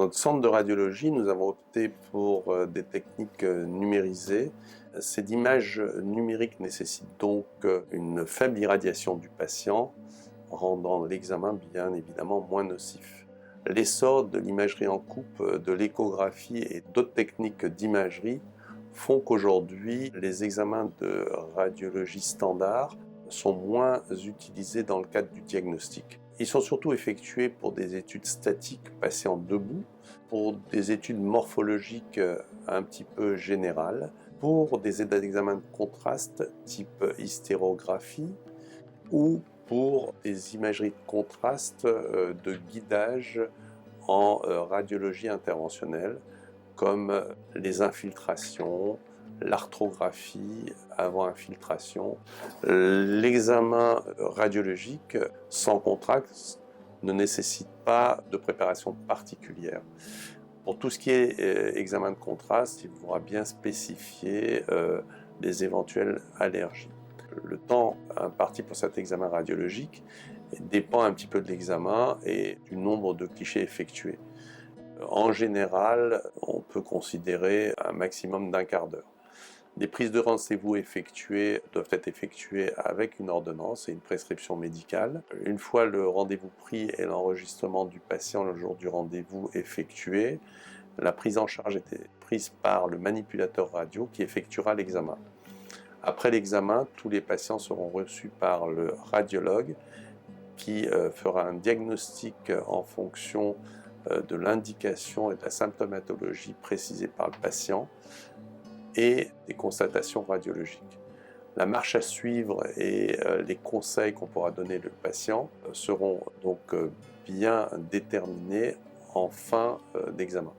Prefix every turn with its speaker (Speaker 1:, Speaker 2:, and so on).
Speaker 1: notre centre de radiologie, nous avons opté pour des techniques numérisées. Ces images numériques nécessitent donc une faible irradiation du patient, rendant l'examen bien évidemment moins nocif. L'essor de l'imagerie en coupe, de l'échographie et d'autres techniques d'imagerie font qu'aujourd'hui, les examens de radiologie standard sont moins utilisés dans le cadre du diagnostic. Ils sont surtout effectués pour des études statiques patient debout, pour des études morphologiques un petit peu générales, pour des examens de contraste type hystérographie ou pour des imageries de contraste de guidage en radiologie interventionnelle, comme les infiltrations, l'arthrographie avant infiltration. L'examen radiologique sans contraste ne nécessite pas de préparation particulière. Pour tout ce qui est examen de contraste, il faudra bien spécifier les éventuelles allergies. Le temps imparti pour cet examen radiologique dépend un petit peu de l'examen et du nombre de clichés effectués. En général, on peut considérer un maximum d'un quart d'heure. Les prises de rendez-vous effectuées doivent être effectuées avec une ordonnance et une prescription médicale. Une fois le rendez-vous pris et l'enregistrement du patient le jour du rendez-vous effectué, la prise en charge est prise par le manipulateur radio qui effectuera l'examen. Après l'examen, tous les patients seront reçus par le radiologue qui fera un diagnostic en fonction de l'indication et de la symptomatologie précisée par le patient et des constatations radiologiques. La marche à suivre et les conseils qu'on pourra donner au patient seront donc bien déterminés en fin d'examen.